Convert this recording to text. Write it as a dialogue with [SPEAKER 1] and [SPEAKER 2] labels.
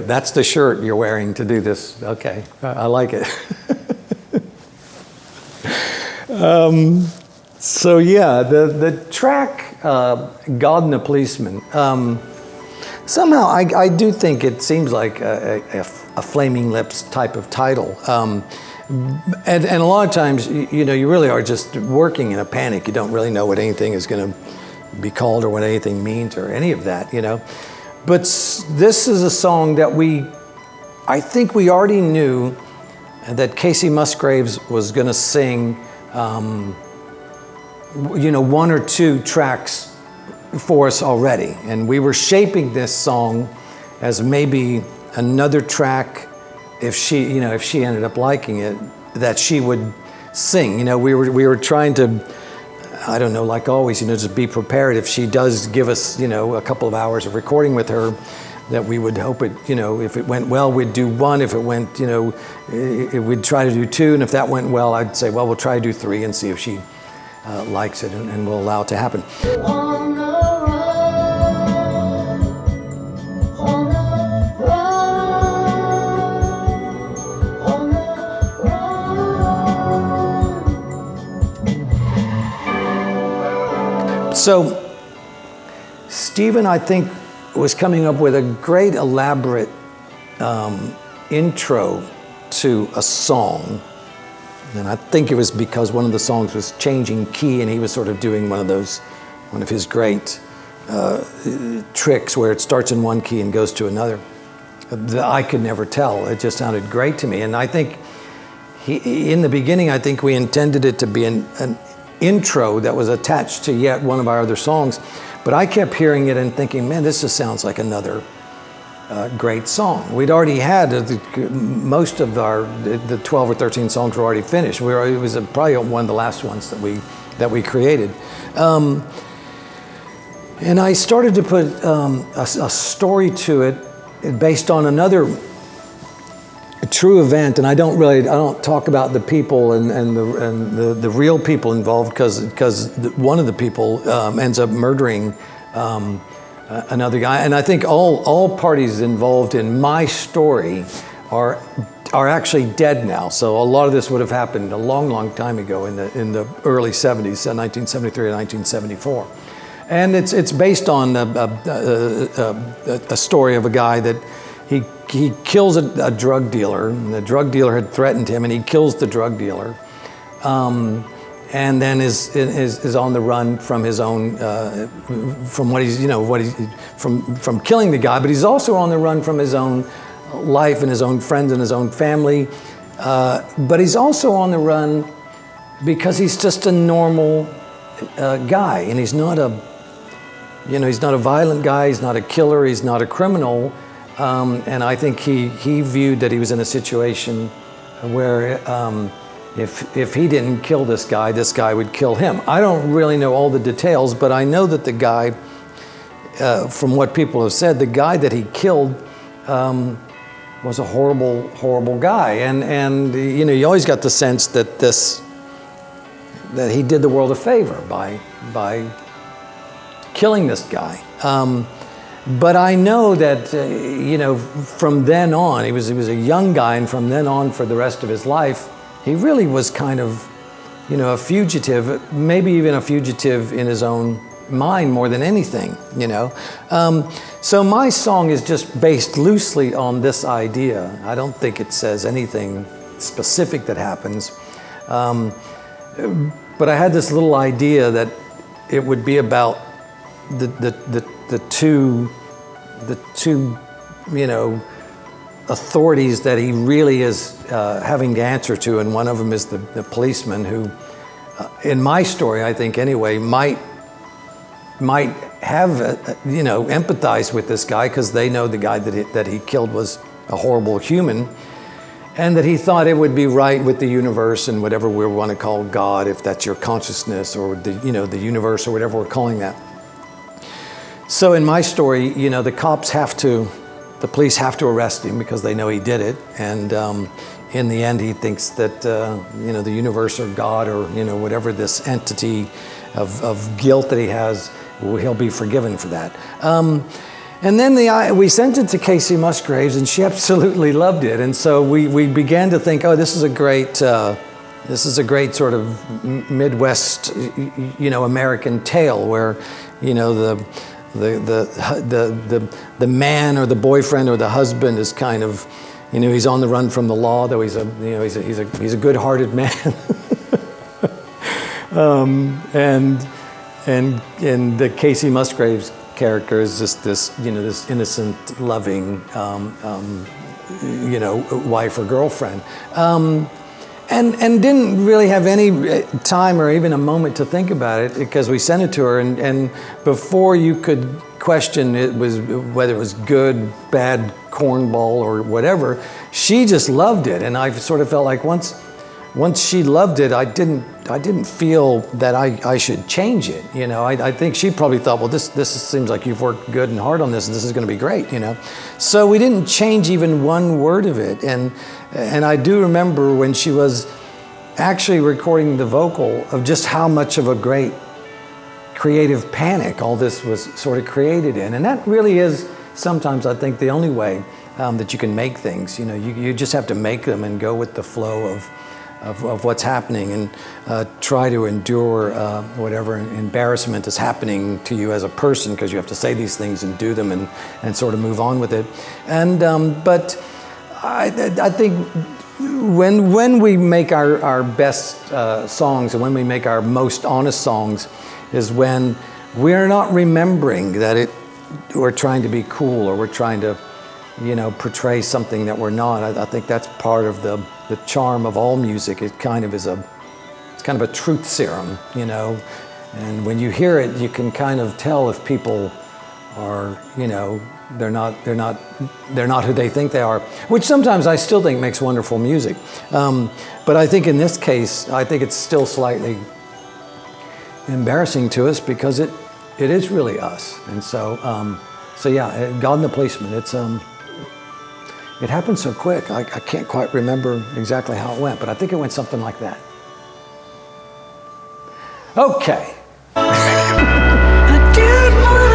[SPEAKER 1] That's the shirt you're wearing to do this. Okay, I like it. So yeah, the track God and the Policeman, somehow I do think it seems like a Flaming Lips type of title. And a lot of times, you know, you really are just working in a panic. You don't really know what anything is going to be called or what anything means or any of that, you know. But this is a song that I think we already knew that Kacey Musgraves was going to sing, you know, one or two tracks for us already. And we were shaping this song as maybe another track, if she ended up liking it, that she would sing. You know, we were trying to, I don't know, like always, you know, just be prepared. If she does give us, you know, a couple of hours of recording with her, that we would hope it, you know, if it went well, we'd do one. If it went, you know, we'd try to do two. And if that went well, I'd say, well, we'll try to do three and see if she likes it, and we'll allow it to happen. So Stephen, I think, was coming up with a great elaborate intro to a song. And I think it was because one of the songs was changing key, and he was sort of doing one of his great tricks where it starts in one key and goes to another. I could never tell. It just sounded great to me. And I think in the beginning, I think we intended it to be an intro that was attached to yet one of our other songs. But I kept hearing it and thinking, man, this just sounds like another great song. We'd already had most of the 12 or 13 songs were already finished. It was probably one of the last ones that we created. And I started to put a story to it based on another true event, and I don't talk about the people and the real people involved, because one of the people ends up murdering another guy. And I think all parties involved in my story are actually dead now. So a lot of this would have happened a long time ago in the early 70s, 1973 or 1974. And it's based on a story of a guy that he kills a drug dealer, and the drug dealer had threatened him, and he kills the drug dealer, and then is on the run from his own, from from killing the guy, but he's also on the run from his own life and his own friends and his own family, but he's also on the run because he's just a normal guy, and he's not a violent guy, he's not a killer, he's not a criminal. And I think he viewed that he was in a situation where if he didn't kill this guy would kill him. I don't really know all the details, but I know that the guy, from what people have said, the guy that he killed was a horrible guy. And you know, you always got the sense that he did the world a favor by killing this guy. But I know that, you know, from then on, he was a young guy, and from then on for the rest of his life, he really was kind of, you know, a fugitive, maybe even a fugitive in his own mind more than anything, you know. So my song is just based loosely on this idea. I don't think it says anything specific that happens. But I had this little idea that it would be about the two, you know, authorities that he really is having to answer to, and one of them is the policeman, who, in my story, I think anyway, might have you know, empathize with this guy, because they know the guy that he killed was a horrible human, and that he thought it would be right with the universe and whatever we want to call God, if that's your consciousness, or the universe, or whatever we're calling that. So in my story, you know, the police have to arrest him because they know he did it. And in the end, he thinks that, you know, the universe or God, or, you know, whatever this entity of guilt that he has he'll be forgiven for that. And then we sent it to Kacey Musgraves, and she absolutely loved it. And so we began to think, oh, this is a great sort of Midwest, American tale where, the man or the boyfriend or the husband is kind of, he's on the run from the law, though he's a good-hearted man. And the Kacey Musgraves character is just this innocent, loving, wife or girlfriend, and didn't really have any time or even a moment to think about it because we sent it to her, and before you could question whether it was good, bad, cornball or whatever, she just loved it, and I sort of felt like once she loved it, I didn't feel that I should change it. I think she probably thought, well, this seems like you've worked good and hard on this, and this is going to be great. So we didn't change even one word of it, and I do remember when she was actually recording the vocal of just how much of a great creative panic all this was sort of created in, and that really is sometimes I think the only way that you can make things. You just have to make them and go with the flow of what's happening and try to endure whatever embarrassment is happening to you as a person, because you have to say these things and do them and sort of move on with it. And but I think when we make our best songs and when we make our most honest songs is when we're not remembering that we're trying to be cool or we're trying to portray something that we're not. I think that's part of the charm of all music. It kind of is it's kind of a truth serum, and when you hear it, you can kind of tell if people are, they're not who they think they are, which sometimes I still think makes wonderful music. But I think in this case, I think it's still slightly embarrassing to us because it is really us. And so yeah, God and the Policeman, it happened so quick. I can't quite remember exactly how it went, but I think it went something like that. Okay. I did my